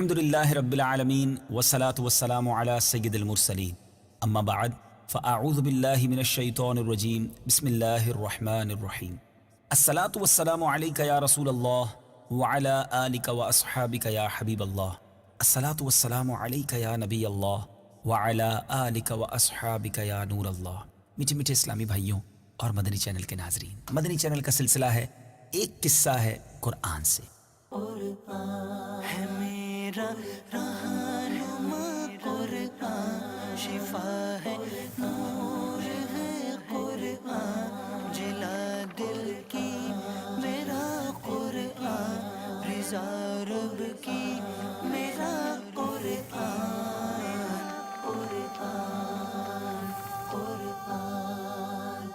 الحمدللہ رب العالمین والصلاة والسلام علی سید المرسلین اما بعد فاعوذ باللہ من الشیطان الرجیم بسم اللہ الرحمن الرحیم الصلاة والسلام علیک یا رسول اللہ وعلی آلک واصحابک یا حبیب اللہ الصلاة والسلام علیک یا نبی اللہ وعلی آلک واصحابک یا نور اللہ۔ میٹھے میٹھے اسلامی بھائیوں اور مدنی چینل کے ناظرین، مدنی چینل کا سلسلہ ہے ایک قصہ ہے قرآن سے۔ ہے میرا رہنما قرآن، شفا ہے نور ہے قرآن، جلا دل کی میرا قرآن، رضا رب کی میرا قرآن، قرآن قرآن۔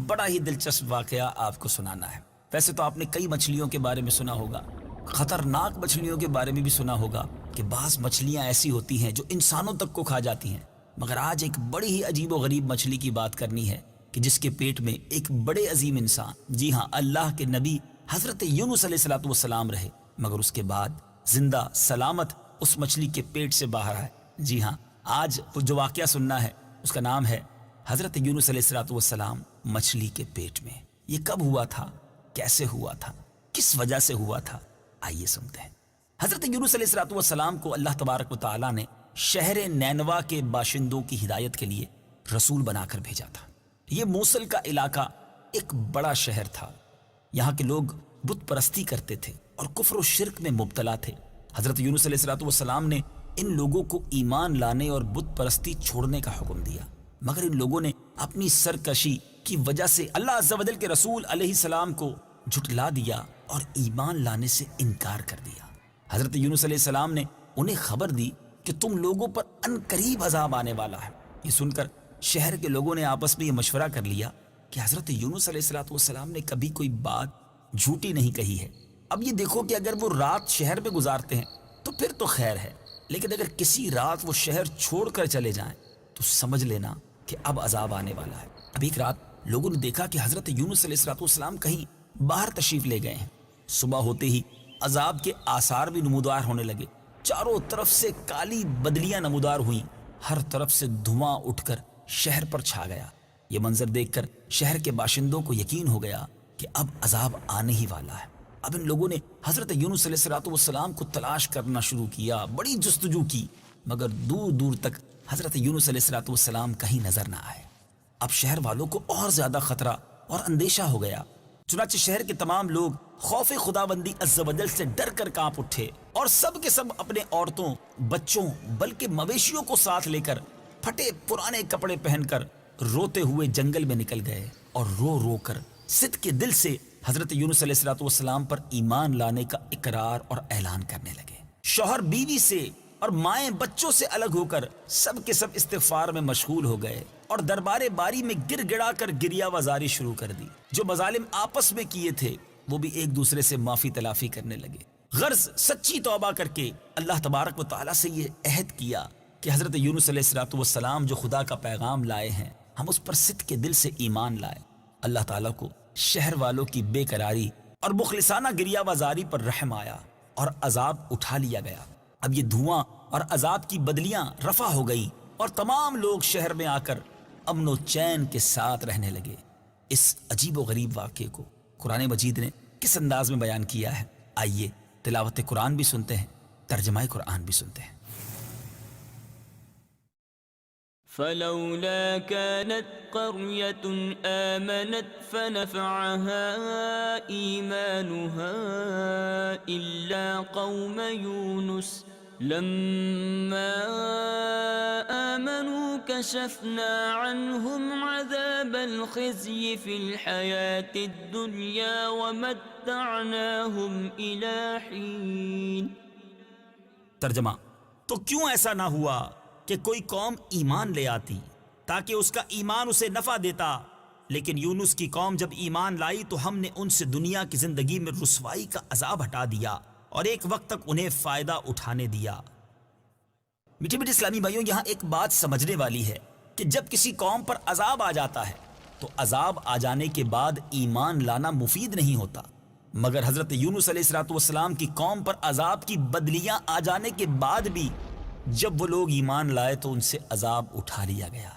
بڑا ہی دلچسپ واقعہ آپ کو سنانا ہے۔ ویسے تو آپ نے کئی مچھلیوں کے بارے میں سنا ہوگا، خطرناک مچھلیوں کے بارے میں بھی سنا ہوگا کہ بعض مچھلیاں ایسی ہوتی ہیں جو انسانوں تک کو کھا جاتی ہیں، مگر آج ایک بڑی ہی عجیب و غریب مچھلی کی بات کرنی ہے کہ جس کے پیٹ میں ایک بڑے عظیم انسان، جی ہاں اللہ کے نبی حضرت یونس علیہ السلام رہے، مگر اس کے بعد زندہ سلامت اس مچھلی کے پیٹ سے باہر آئے۔ جی ہاں، آج جو واقعہ سننا ہے اس کا نام ہے حضرت یونس علیہ السلام مچھلی کے پیٹ میں۔ یہ کب ہوا تھا، کیسے ہوا تھا، کس وجہ سے ہوا تھا، آئیے سنتے ہیں۔ حضرت یونس علیہ السلام کو اللہ تبارک و تعالیٰ نے شہر نینوا کے باشندوں کی ہدایت کے لیے رسول بنا کر بھیجا تھا۔ یہ موصل کا علاقہ ایک بڑا شہر تھا، یہاں کے لوگ بت پرستی کرتے تھے اور کفر و شرک میں مبتلا تھے۔ حضرت یونس علیہ السلام نے ان لوگوں کو ایمان لانے اور بت پرستی چھوڑنے کا حکم دیا، مگر ان لوگوں نے اپنی سرکشی کی وجہ سے اللہ عز و جل کے رسول علیہ السلام کو جھٹلا دیا اور ایمان لانے سے انکار کر دیا۔ حضرت یونس علیہ السلام نے انہیں خبر دی کہ تم لوگوں پر ان قریب عذاب آنے والا ہے۔ یہ سن کر شہر کے لوگوں نے آپس میں یہ مشورہ کر لیا کہ حضرت یونس علیہ السلام نے کبھی کوئی بات جھوٹی نہیں کہی ہے، اب یہ دیکھو کہ اگر وہ رات شہر میں گزارتے ہیں تو پھر تو خیر ہے، لیکن اگر کسی رات وہ شہر چھوڑ کر چلے جائیں تو سمجھ لینا کہ اب عذاب آنے والا ہے۔ اب ایک رات لوگوں نے دیکھا کہ حضرت یونس علیہ السلام کہیں باہر تشریف لے گئے ہیں۔ صبح ہوتے ہی عذاب کے آثار بھی نمودار ہونے لگے، چاروں طرف سے کالی بدلیاں نمودار ہوئیں، ہر طرف سے دھواں اٹھ کر شہر پر چھا گیا۔ یہ منظر دیکھ کر شہر کے باشندوں کو یقین ہو گیا کہ اب عذاب آنے ہی والا ہے۔ اب ان لوگوں نے حضرت یونس علیہ السلام کو تلاش کرنا شروع کیا، بڑی جستجو کی، مگر دور دور تک حضرت یونس علیہ السلام کہیں نظر نہ آئے۔ اب شہر والوں کو اور زیادہ خطرہ اور اندیشہ ہو گیا، چنانچہ شہر کے تمام لوگ خوف خداوندی عز و جل سے ڈر کر کانپ اٹھے اور سب کے سب اپنے عورتوں، بچوں بلکہ مویشیوں کو ساتھ لے کر پھٹے پرانے کپڑے پہن کر روتے ہوئے جنگل میں نکل گئے اور رو رو کر صدق کے دل سے حضرت یونس علیہ السلام پر ایمان لانے کا اقرار اور اعلان کرنے لگے۔ شوہر بیوی سے اور مائیں بچوں سے الگ ہو کر سب کے سب استغفار میں مشغول ہو گئے اور دربار باری میں گر گڑا کر گریہ وزاری شروع کر دی۔ جو مظالم آپس میں کیے تھے وہ بھی ایک دوسرے سے معافی تلافی کرنے لگے، غرض سچی توبہ کر کے اللہ تبارک و تعالیٰ سے یہ عہد کیا کہ حضرت یونس علیہ السلام جو خدا کا پیغام لائے ہیں ہم اس پر صدق کے دل سے ایمان لائے۔ اللہ تعالیٰ کو شہر والوں کی بے قراری اور مخلصانہ گریہ وزاری پر رحم آیا اور عذاب اٹھا لیا گیا۔ اب یہ دھواں اور عذاب کی بدلیاں رفع ہو گئی اور تمام لوگ شہر میں آ کر امن و چین کے ساتھ رہنے لگے۔ اس عجیب و غریب واقعے کو قرآن مجید نے کس انداز میں بیان کیا ہے، آئیے تلاوت قرآن بھی سنتے ہیں، ترجمہ قرآن بھی سنتے ہیں۔ فلولا كانت قرية آمنت فنفعها إيمانها إلا قوم يونس لما آمنوا كشفنا عنهم عذاب الخزي في الحياة الدنيا ومتعناهم إلى حين۔ ترجمہ: تو کیوں ایسا نہ ہوا کہ کوئی قوم ایمان لے آتی تاکہ اس کا ایمان اسے نفع دیتا، لیکن یونس کی قوم جب ایمان لائی تو ہم نے ان سے دنیا کی زندگی میں رسوائی کا عذاب ہٹا دیا اور ایک وقت تک انہیں فائدہ اٹھانے دیا۔ میٹھے میٹھے اسلامی بھائیوں، یہاں ایک بات سمجھنے والی ہے کہ جب کسی قوم پر عذاب آ جاتا ہے تو عذاب آ جانے کے بعد ایمان لانا مفید نہیں ہوتا، مگر حضرت یونس علیہ السلام کی قوم پر عذاب کی بدلیاں آ جانے کے بعد بھی جب وہ لوگ ایمان لائے تو ان سے عذاب اٹھا لیا گیا۔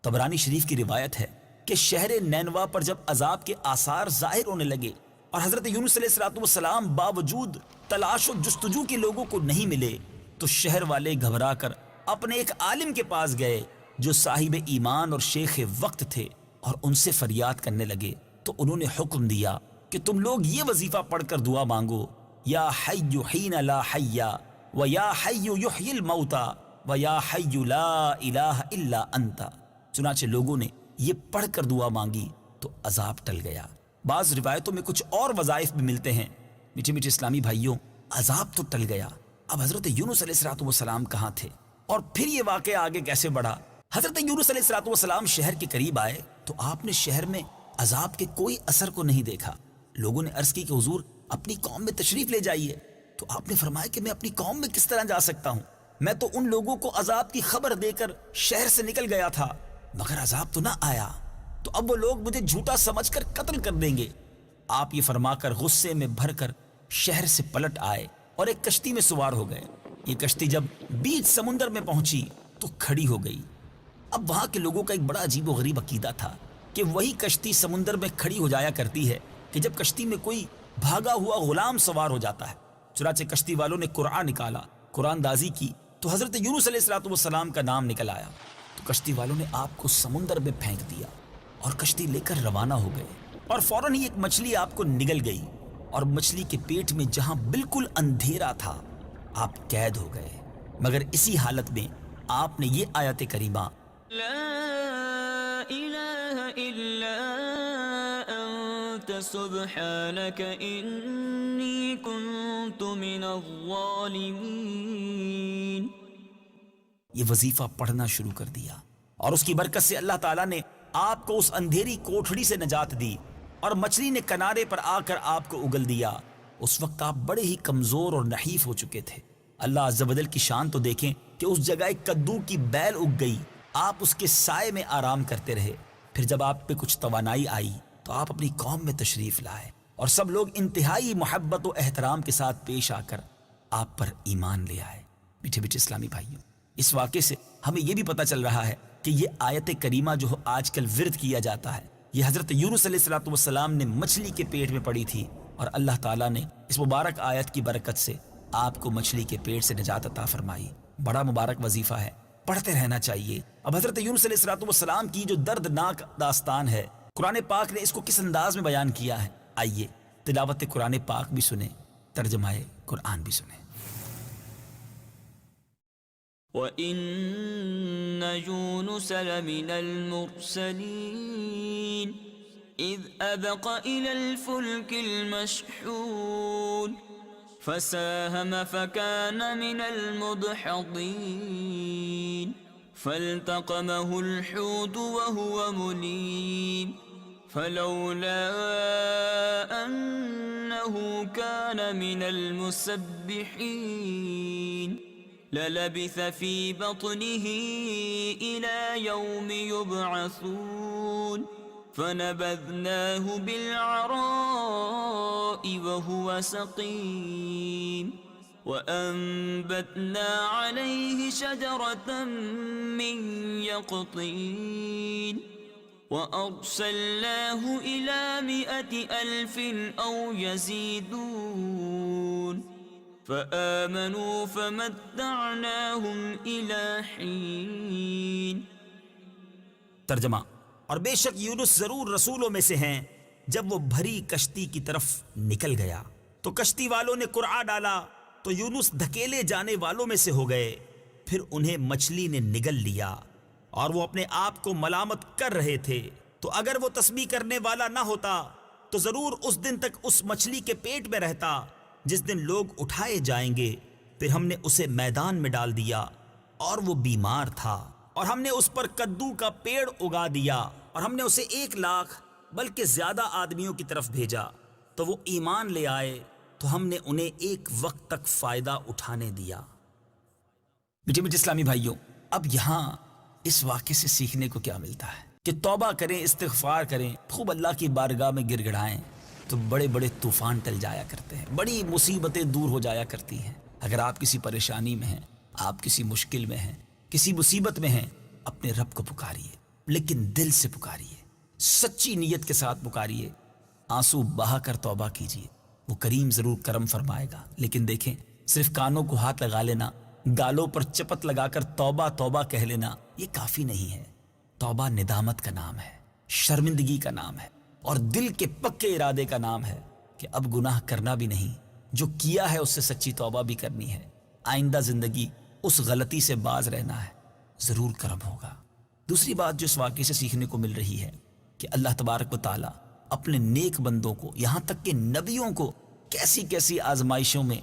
طبرانی شریف کی روایت ہے کہ شہر نینوا پر جب عذاب کے آثار ظاہر ہونے لگے اور حضرت یونس علیہ السلام باوجود تلاش و جستجو کے لوگوں کو نہیں ملے تو شہر والے گھبرا کر اپنے ایک عالم کے پاس گئے جو صاحب ایمان اور شیخ وقت تھے اور ان سے فریاد کرنے لگے تو انہوں نے حکم دیا کہ تم لوگ یہ وظیفہ پڑھ کر دعا مانگو، یا حی حین لا حی و یا حی یحیی الموتى و یا حی لا الہ الا انت۔ چنانچہ لوگوں نے یہ پڑھ کر دعا مانگی تو عذاب ٹل گیا۔ بعض روایتوں میں کچھ اور وظائف بھی ملتے ہیں۔ میٹھے میٹھے اسلامی بھائیوں، عذاب تو ٹل گیا، اب حضرت یونس علیہ السلام کہاں تھے اور پھر یہ واقعہ آگے کیسے بڑھا؟ حضرت یونس علیہ السلام شہر کے قریب آئے تو آپ نے شہر میں عذاب کے کوئی اثر کو نہیں دیکھا۔ لوگوں نے عرض کی کہ حضور اپنی قوم میں تشریف لے جائیے، تو آپ نے فرمایا کہ میں اپنی قوم میں کس طرح جا سکتا ہوں؟ میں تو ان لوگوں کو عذاب کی خبر دے کر شہر سے نکل گیا تھا مگر عذاب تو نہ آیا، تو اب وہ لوگ مجھے جھوٹا سمجھ کر قتل کر دیں گے۔ آپ یہ فرما کر غصے میں بھر کر شہر سے پلٹ آئے اور ایک کشتی میں سوار ہو گئے۔ یہ کشتی جب بیچ سمندر میں پہنچی تو کھڑی ہو گئی۔ اب وہاں کے لوگوں کا ایک بڑا عجیب و غریب عقیدہ تھا کہ وہی کشتی سمندر میں کھڑی ہو جایا کرتی ہے کہ جب کشتی میں کوئی بھاگا ہوا غلام سوار ہو جاتا ہے۔ چنانچہ کشتی والوں نے قرآن نکالا، قرآن دازی کی تو حضرت یونس علیہ السلام کا نام نکل آیا، تو کشتی والوں نے آپ کو سمندر میں پھینک دیا اور کشتی لے کر روانہ ہو گئے، اور فوراً ہی ایک مچھلی آپ کو نگل گئی اور مچھلی کے پیٹ میں جہاں بالکل اندھیرا تھا آپ قید ہو گئے۔ مگر اسی حالت میں آپ نے یہ آیت کریمہ لا الہ الا انت سبحانک انی کنت من الظالمین یہ وظیفہ پڑھنا شروع کر دیا، اور اس کی برکت سے اللہ تعالیٰ نے آپ کو اس اندھیری کوٹھڑی سے نجات دی اور مچھلی نے کنارے پر آ کر آپ کو اگل دیا۔ اس وقت آپ بڑے ہی کمزور اور نحیف ہو چکے تھے۔ اللہ عز و جل کی شان تو دیکھیں کہ اس جگہ ایک کدو کی بیل اگ گئی، آپ اس کے سائے میں آرام کرتے رہے۔ پھر جب آپ پہ کچھ توانائی آئی تو آپ اپنی قوم میں تشریف لائے، اور سب لوگ انتہائی محبت و احترام کے ساتھ پیش آ کر آپ پر ایمان لے آئے۔ میٹھے میٹھے اسلامی بھائیوں، اس واقعے سے ہمیں یہ بھی پتہ چل رہا ہے کہ یہ آیت کریمہ جو آج کل ورد کیا جاتا ہے، یہ حضرت یونس علیہ السلام نے مچھلی کے پیٹ میں پڑی تھی، اور اللہ تعالیٰ نے اس مبارک آیت کی برکت سے آپ کو مچھلی کے پیٹ سے نجات عطا فرمائی۔ بڑا مبارک وظیفہ ہے، پڑھتے رہنا چاہیے۔ اب حضرت یونس علیہ السلام کی جو دردناک داستان ہے، قرآن پاک نے اس کو کس انداز میں بیان کیا ہے، آئیے تلاوت قرآن پاک بھی سنیں، ترجمہ قرآن بھی سنیں۔ وَإِنَّ يُونُسَ لَمِنَ الْمُرْسَلِينَ إِذْ أَبَقَ إِلَى الْفُلْكِ الْمَشْحُونِ فَسَاهَمَ فَكَانَ مِنَ الْمُدْحَضِينَ فَالْتَقَمَهُ الْحُوتُ وَهُوَ مُلِيمٌ فَلَوْلَا أَنَّهُ كَانَ مِنَ الْمُسَبِّحِينَ لَلَبِثَ فِي بَطْنِهِ إِلَى يَوْمِ يُبْعَثُونَ فَنَبَذْنَاهُ بِالْعَرَاءِ وَهُوَ سَقِيمٌ وَأَنبَتْنَا عَلَيْهِ شَجَرَةً مِّن يَقْطِينٍ وَأَرْسَلْنَاهُ إِلَى 100,000 أَوْ يَزِيدُونَ فَآمَنُوا فَمَتَّعْنَاهُمْ إِلَى حِينٍ۔ ترجمہ: اور بے شک یونس ضرور رسولوں میں سے ہیں۔ جب وہ بھری کشتی کی طرف نکل گیا تو کشتی والوں نے قرعہ ڈالا تو یونس دھکیلے جانے والوں میں سے ہو گئے۔ پھر انہیں مچھلی نے نگل لیا اور وہ اپنے آپ کو ملامت کر رہے تھے، تو اگر وہ تسبیح کرنے والا نہ ہوتا تو ضرور اس دن تک اس مچھلی کے پیٹ میں رہتا جس دن لوگ اٹھائے جائیں گے۔ پھر ہم نے اسے میدان میں ڈال دیا اور وہ بیمار تھا، اور ہم نے اس پر کدو کا پیڑ اگا دیا، اور ہم نے اسے 1,00,000 بلکہ زیادہ آدمیوں کی طرف بھیجا، تو وہ ایمان لے آئے تو ہم نے انہیں ایک وقت تک فائدہ اٹھانے دیا۔ میٹھے میٹھے اسلامی بھائیوں، اب یہاں اس واقعے سے سیکھنے کو کیا ملتا ہے کہ توبہ کریں، استغفار کریں، خوب اللہ کی بارگاہ میں گر گڑائیں، تو بڑے بڑے طوفان ٹل جایا کرتے ہیں، بڑی مصیبتیں دور ہو جایا کرتی ہیں۔ اگر آپ کسی پریشانی میں ہیں، آپ کسی مشکل میں ہیں، کسی مصیبت میں ہیں، اپنے رب کو پکاریے، لیکن دل سے پکاریے، سچی نیت کے ساتھ پکاریے، آنسو بہا کر توبہ کیجیے، وہ کریم ضرور کرم فرمائے گا۔ لیکن دیکھیں، صرف کانوں کو ہاتھ لگا لینا، گالوں پر چپت لگا کر توبہ توبہ کہہ لینا، یہ کافی نہیں ہے۔ توبہ ندامت کا نام ہے، شرمندگی کا نام ہے، اور دل کے پکے ارادے کا نام ہے کہ اب گناہ کرنا بھی نہیں، جو کیا ہے اس سے سچی توبہ بھی کرنی ہے، آئندہ زندگی اس غلطی سے باز رہنا ہے، ضرور کرم ہوگا۔ دوسری بات جو اس واقعے سے سیکھنے کو مل رہی ہے کہ اللہ تبارک و تعالیٰ اپنے نیک بندوں کو، یہاں تک کہ نبیوں کو، کیسی کیسی آزمائشوں میں،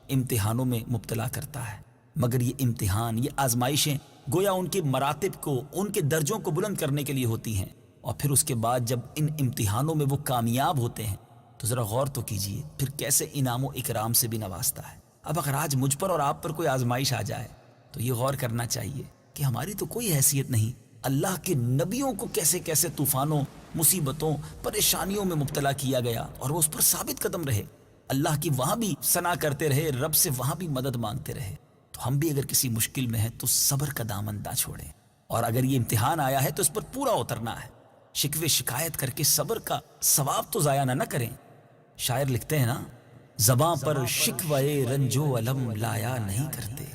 امتحانوں میں مبتلا کرتا ہے، مگر یہ امتحان، یہ آزمائشیں گویا ان کے مراتب کو، ان کے درجوں کو بلند کرنے کے لیے ہوتی ہیں، اور پھر اس کے بعد جب ان امتحانوں میں وہ کامیاب ہوتے ہیں تو ذرا غور تو کیجئے پھر کیسے انعام و اکرام سے بھی نوازتا ہے۔ اب اگر آج مجھ پر اور آپ پر کوئی آزمائش آ جائے تو یہ غور کرنا چاہیے کہ ہماری تو کوئی حیثیت نہیں، اللہ کے نبیوں کو کیسے کیسے طوفانوں، مصیبتوں، پریشانیوں میں مبتلا کیا گیا اور وہ اس پر ثابت قدم رہے، اللہ کی وہاں بھی ثنا کرتے رہے، رب سے وہاں بھی مدد مانگتے رہے۔ تو ہم بھی اگر کسی مشکل میں ہیں تو صبر کا دامن نہ چھوڑیں، اور اگر یہ امتحان آیا ہے تو اس پر پورا اترنا ہے، شکوے شکایت کر کے صبر کا ثواب تو ضائع نہ کریں۔ شاعر لکھتے ہیں نا، زباں پر شکوے رنج و علم لایا نہیں کرتے،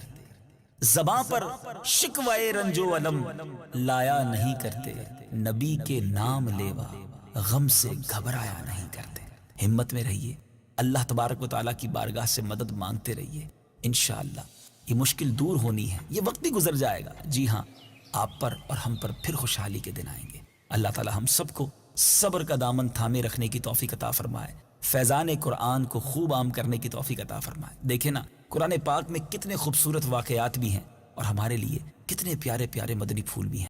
زباں پر شکوے رنج و علم لایا نہیں کرتے، نبی کے نام لیوا غم سے گھبرایا نہیں کرتے۔ ہمت میں رہیے، اللہ تبارک و تعالیٰ کی بارگاہ سے مدد مانگتے رہیے، انشاءاللہ یہ مشکل دور ہونی ہے، یہ وقت بھی گزر جائے گا۔ جی ہاں، آپ پر اور ہم پر پھر خوشحالی کے دن آئیں گے۔ اللہ تعالیٰ ہم سب کو صبر کا دامن تھامے رکھنے کی توفیق عطا فرمائے، فیضان قرآن کو خوب عام کرنے کی توفیق عطا فرمائے۔ دیکھیں نا، قرآن پاک میں کتنے خوبصورت واقعات بھی ہیں اور ہمارے لیے کتنے پیارے پیارے مدنی پھول بھی ہیں۔